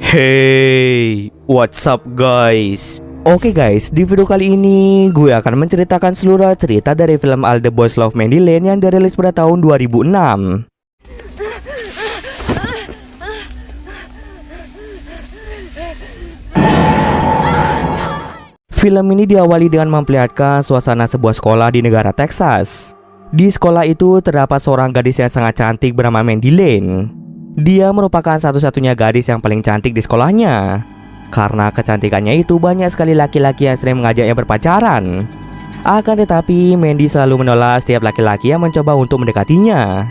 Hey, what's up guys? Oke guys, di video kali ini gue akan menceritakan seluruh cerita dari film All the Boys Love Mandy Lane yang dirilis pada tahun 2006. Film ini diawali dengan memperlihatkan suasana sebuah sekolah di negara Texas. Di sekolah itu terdapat seorang gadis yang sangat cantik bernama Mandy Lane. Dia merupakan satu-satunya gadis yang paling cantik di sekolahnya. Karena kecantikannya itu banyak sekali laki-laki yang sering mengajaknya berpacaran. Akan tetapi Mandy selalu menolak setiap laki-laki yang mencoba untuk mendekatinya.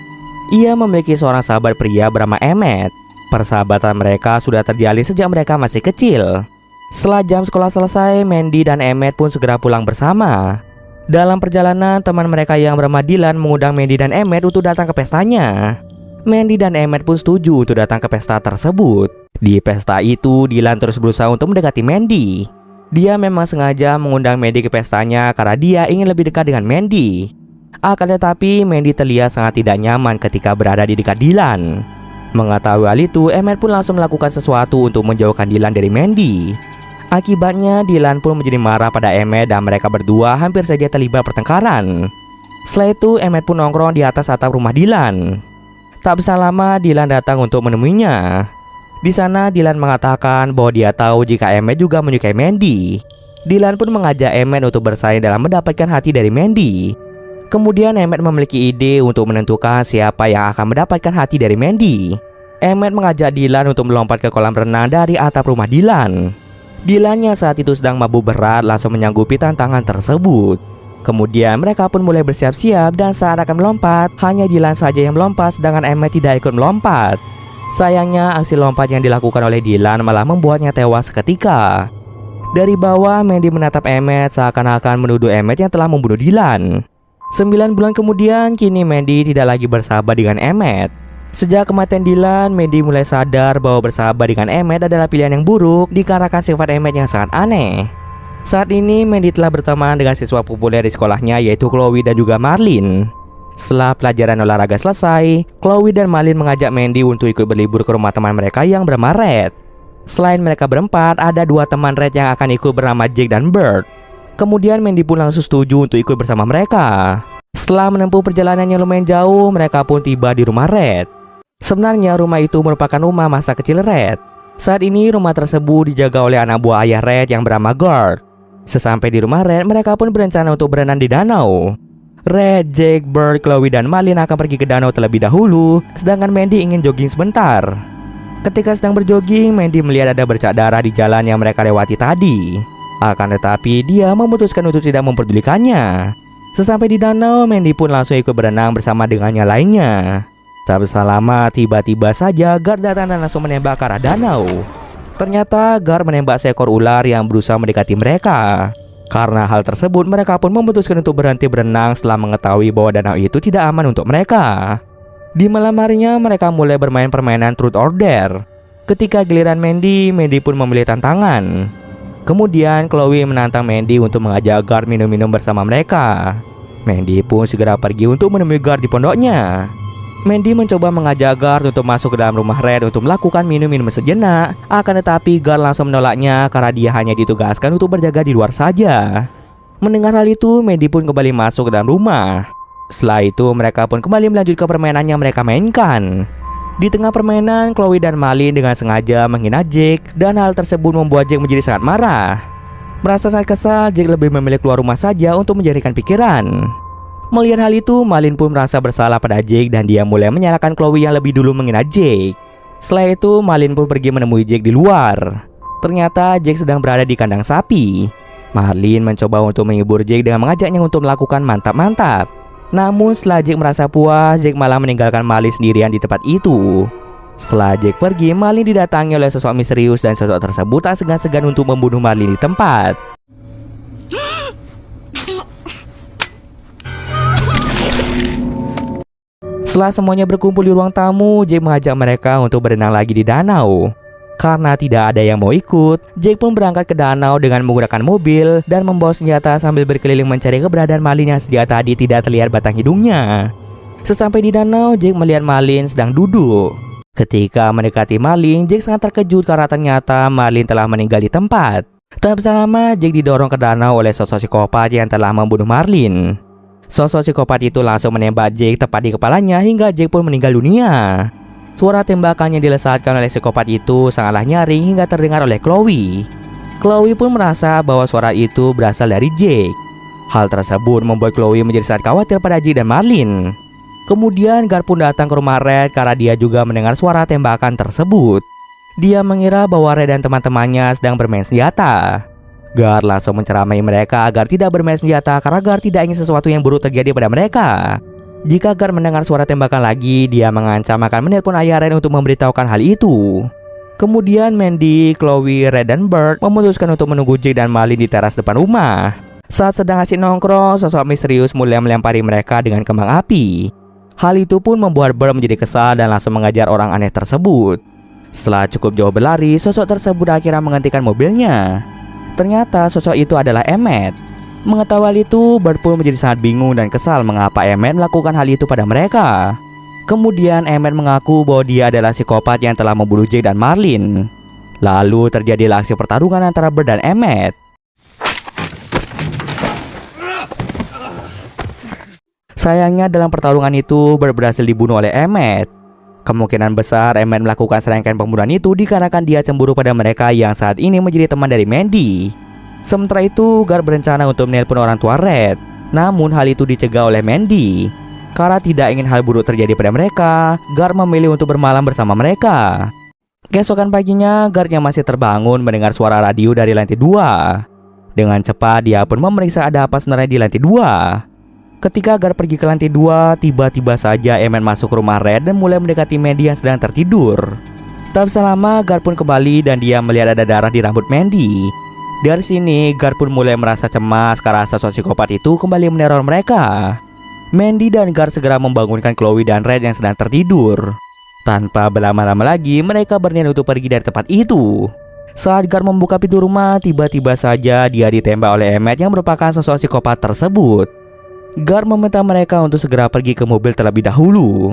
Ia memiliki seorang sahabat pria bernama Emmett. Persahabatan mereka sudah terjalin sejak mereka masih kecil. Setelah jam sekolah selesai, Mandy dan Emmett pun segera pulang bersama. Dalam perjalanan, teman mereka yang bernama Dylan mengundang Mandy dan Emmett untuk datang ke pestanya. Mandy dan Emmett pun setuju untuk datang ke pesta tersebut. Di pesta itu, Dylan terus berusaha untuk mendekati Mandy. Dia memang sengaja mengundang Mandy ke pestanya karena dia ingin lebih dekat dengan Mandy. Akan tetapi, Mandy terlihat sangat tidak nyaman ketika berada di dekat Dylan. Mengetahui hal itu, Emmett pun langsung melakukan sesuatu untuk menjauhkan Dylan dari Mandy. Akibatnya, Dylan pun menjadi marah pada Emmett dan mereka berdua hampir saja terlibat pertengkaran. Setelah itu, Emmett pun nongkrong di atas atap rumah Dylan. Tak berselang lama, Dylan datang untuk menemuinya. Di sana, Dylan mengatakan bahwa dia tahu jika Emmett juga menyukai Mandy. Dylan pun mengajak Emmett untuk bersaing dalam mendapatkan hati dari Mandy. Kemudian Emmett memiliki ide untuk menentukan siapa yang akan mendapatkan hati dari Mandy. Emmett mengajak Dylan untuk melompat ke kolam renang dari atap rumah Dylan. Dylan yang saat itu sedang mabuk berat langsung menyanggupi tantangan tersebut. Kemudian mereka pun mulai bersiap-siap dan saat akan melompat, hanya Dylan saja yang melompat sedangkan Emmett tidak ikut melompat. Sayangnya aksi lompat yang dilakukan oleh Dylan malah membuatnya tewas seketika. Dari bawah, Mandy menatap Emmett seakan-akan menuduh Emmett yang telah membunuh Dylan. 9 bulan kemudian, kini Mandy tidak lagi bersahabat dengan Emmett. Sejak kematian Dylan, Mandy mulai sadar bahwa bersahabat dengan Emmett adalah pilihan yang buruk dikarenakan sifat Emmett yang sangat aneh. Saat ini, Mandy telah berteman dengan siswa populer di sekolahnya yaitu Chloe dan juga Marlin. Setelah pelajaran olahraga selesai, Chloe dan Marlin mengajak Mandy untuk ikut berlibur ke rumah teman mereka yang bernama Red. Selain mereka berempat, ada 2 teman Red yang akan ikut bernama Jake dan Bert. Kemudian Mandy pun langsung setuju untuk ikut bersama mereka. Setelah menempuh perjalanan yang lumayan jauh, mereka pun tiba di rumah Red. Sebenarnya rumah itu merupakan rumah masa kecil Red. Saat ini rumah tersebut dijaga oleh anak buah ayah Red yang bernama Gord. Sesampai di rumah Red, mereka pun berencana untuk berenang di danau. Red, Jake, Bert, Chloe, dan Marlin akan pergi ke danau terlebih dahulu, sedangkan Mandy ingin jogging sebentar. Ketika sedang berjogging, Mandy melihat ada bercak darah di jalan yang mereka lewati tadi. Akan tetapi, dia memutuskan untuk tidak memperdulikannya. Sesampai di danau, Mandy pun langsung ikut berenang bersama dengannya lainnya. Tak berselang lama, tiba-tiba saja Guard datang dan langsung menembak ke arah danau. Ternyata Guard menembak seekor ular yang berusaha mendekati mereka. Karena hal tersebut, mereka pun memutuskan untuk berhenti berenang setelah mengetahui bahwa danau itu tidak aman untuk mereka. Di malam harinya, mereka mulai bermain permainan Truth or Dare. Ketika giliran Mandy, Mandy pun memilih tantangan. Kemudian Chloe menantang Mandy untuk mengajak Guard minum-minum bersama mereka. Mandy pun segera pergi untuk menemui Guard di pondoknya. Mandy mencoba mengajak Guard untuk masuk ke dalam rumah Red untuk melakukan minum-minum sejenak. Akan tetapi Guard langsung menolaknya karena dia hanya ditugaskan untuk berjaga di luar saja. Mendengar hal itu, Mandy pun kembali masuk ke dalam rumah. Setelah itu, mereka pun kembali melanjutkan permainan yang mereka mainkan. Di tengah permainan, Chloe dan Marlin dengan sengaja menghina Jake, dan hal tersebut membuat Jake menjadi sangat marah. Merasa sangat kesal, Jake lebih memilih keluar rumah saja untuk menjernihkan pikiran. Melihat hal itu, Marlin pun merasa bersalah pada Jake dan dia mulai menyalahkan Chloe yang lebih dulu menghina Jake. Setelah itu, Marlin pun pergi menemui Jake di luar. Ternyata Jake sedang berada di kandang sapi. Marlin mencoba untuk menghibur Jake dengan mengajaknya untuk melakukan mantap-mantap. Namun setelah Jake merasa puas, Jake malah meninggalkan Marlin sendirian di tempat itu. Setelah Jake pergi, Marlin didatangi oleh sosok misterius dan sosok tersebut tak segan-segan untuk membunuh Marlin di tempat. Setelah semuanya berkumpul di ruang tamu, Jake mengajak mereka untuk berenang lagi di danau. Karena tidak ada yang mau ikut, Jake pun berangkat ke danau dengan menggunakan mobil dan membawa senjata sambil berkeliling mencari keberadaan Marlin yang sejak tadi tidak terlihat batang hidungnya. Sesampai di danau, Jack melihat Marlin sedang duduk. Ketika mendekati Marlin, Jack sangat terkejut karena ternyata Marlin telah meninggal di tempat. Tak berselang lama, Jack didorong ke danau oleh sosok psikopat yang telah membunuh Marlin. Sosok psikopat itu langsung menembak Jack tepat di kepalanya hingga Jack pun meninggal dunia. Suara tembakan yang dilesatkan oleh psikopat itu sangatlah nyaring hingga terdengar oleh Chloe. Chloe pun merasa bahwa suara itu berasal dari Jack. Hal tersebut membuat Chloe menjadi sangat khawatir pada Jack dan Marlin. Kemudian Guard pun datang ke rumah Red karena dia juga mendengar suara tembakan tersebut. Dia mengira bahwa Red dan teman-temannya sedang bermain senjata. Guard langsung menceramai mereka agar tidak bermain senjata karena Guard tidak ingin sesuatu yang buruk terjadi pada mereka. Jika Guard mendengar suara tembakan lagi, dia mengancam akan menelpon ayah Red untuk memberitahukan hal itu. Kemudian Mandy, Chloe, Red, dan Bert memutuskan untuk menunggu Jack dan Marlin di teras depan rumah. Saat sedang asik nongkrong, sosok misterius mulai melempari mereka dengan kembang api. Hal itu pun membuat Bert menjadi kesal dan langsung mengajar orang aneh tersebut. Setelah cukup jauh berlari, sosok tersebut akhirnya menghentikan mobilnya. Ternyata sosok itu adalah Emmett. Mengetahui hal itu, Bert pun menjadi sangat bingung dan kesal mengapa Emmett melakukan hal itu pada mereka. Kemudian Emmett mengaku bahwa dia adalah psikopat yang telah membunuh Jack dan Marlin. Lalu terjadilah aksi pertarungan antara Bert dan Emmett. Sayangnya dalam pertarungan itu Bert berhasil dibunuh oleh Emmett. Kemungkinan besar Emmett melakukan serangkaian pembunuhan itu dikarenakan dia cemburu pada mereka yang saat ini menjadi teman dari Mandy. Sementara itu, Guard berencana untuk menelpon orang tua Red. Namun hal itu dicegah oleh Mandy. Karena tidak ingin hal buruk terjadi pada mereka, Guard memilih untuk bermalam bersama mereka. Keesokan paginya, Guard yang masih terbangun mendengar suara radio dari lantai 2. Dengan cepat, dia pun memeriksa ada apa sebenarnya di lantai 2. Ketika Guard pergi ke lantai 2, tiba-tiba saja Emmett masuk ke rumah Red dan mulai mendekati Mandy yang sedang tertidur. Tak berselang lama, Guard pun kembali dan dia melihat ada darah di rambut Mandy. Dari sini, Guard pun mulai merasa cemas karena sosok psikopat itu kembali meneror mereka. Mandy dan Guard segera membangunkan Chloe dan Red yang sedang tertidur. Tanpa berlama-lama lagi, mereka berniat untuk pergi dari tempat itu. Saat Guard membuka pintu rumah, tiba-tiba saja dia ditembak oleh Emmett yang merupakan sosok psikopat tersebut. Guard meminta mereka untuk segera pergi ke mobil terlebih dahulu.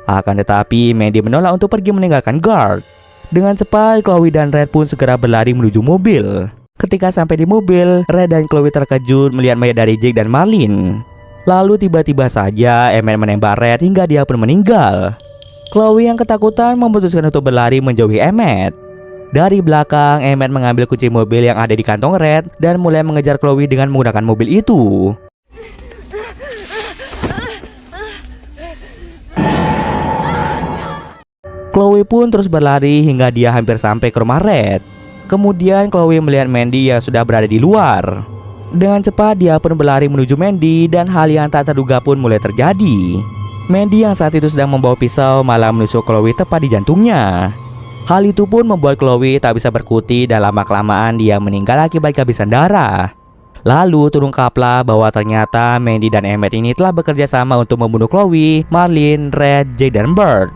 Akan tetapi, Mandy menolak untuk pergi meninggalkan Guard. Dengan cepat, Chloe dan Red pun segera berlari menuju mobil. Ketika sampai di mobil, Red dan Chloe terkejut melihat mayat dari Jack dan Marlin. Lalu tiba-tiba saja Emmett menembak Red hingga dia pun meninggal. Chloe yang ketakutan memutuskan untuk berlari menjauhi Emmett. Dari belakang, Emmett mengambil kunci mobil yang ada di kantong Red dan mulai mengejar Chloe dengan menggunakan mobil itu. Chloe pun terus berlari hingga dia hampir sampai ke rumah Red. Kemudian Chloe melihat Mandy yang sudah berada di luar. Dengan cepat dia pun berlari menuju Mandy dan hal yang tak terduga pun mulai terjadi. Mandy yang saat itu sedang membawa pisau malah menusuk Chloe tepat di jantungnya. Hal itu pun membuat Chloe tak bisa berkutik dan lama-kelamaan dia meninggal akibat kehabisan darah. Lalu terungkaplah bahwa ternyata Mandy dan Emmett ini telah bekerja sama untuk membunuh Chloe, Marlin, Red, Jack, dan Bert.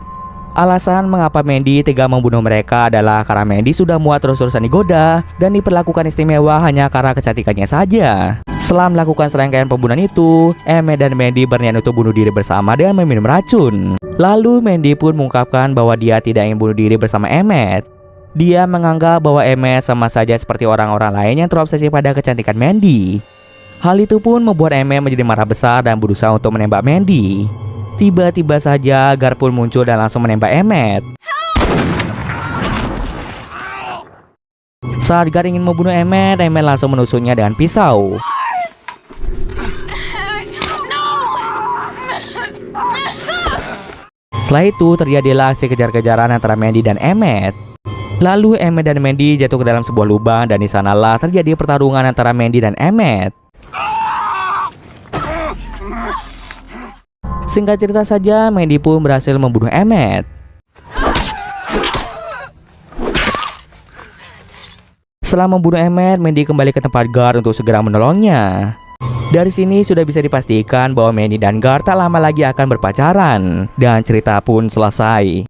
Alasan mengapa Mandy tega membunuh mereka adalah karena Mandy sudah muak terus-terusan digoda dan diperlakukan istimewa hanya karena kecantikannya saja. Setelah melakukan serangkaian pembunuhan itu, Emmett dan Mandy berniat untuk bunuh diri bersama dengan meminum racun. Lalu Mandy pun mengungkapkan bahwa dia tidak ingin bunuh diri bersama Emmett. Dia menganggap bahwa Emmett sama saja seperti orang-orang lain yang terobsesi pada kecantikan Mandy. Hal itu pun membuat Emmett menjadi marah besar dan berusaha untuk menembak Mandy. Tiba-tiba saja Guard pun muncul dan langsung menembak Emmett. Saat Guard ingin membunuh Emmett, Emmett langsung menusuknya dengan pisau. Setelah itu terjadilah aksi kejar-kejaran antara Mandy dan Emmett. Lalu Emmett dan Mandy jatuh ke dalam sebuah lubang dan di sanalah terjadi pertarungan antara Mandy dan Emmett. Singkat cerita saja, Mandy pun berhasil membunuh Emmett. Setelah membunuh Emmett, Mandy kembali ke tempat Guard untuk segera menolongnya. Dari sini sudah bisa dipastikan bahwa Mandy dan Guard tak lama lagi akan berpacaran, dan cerita pun selesai.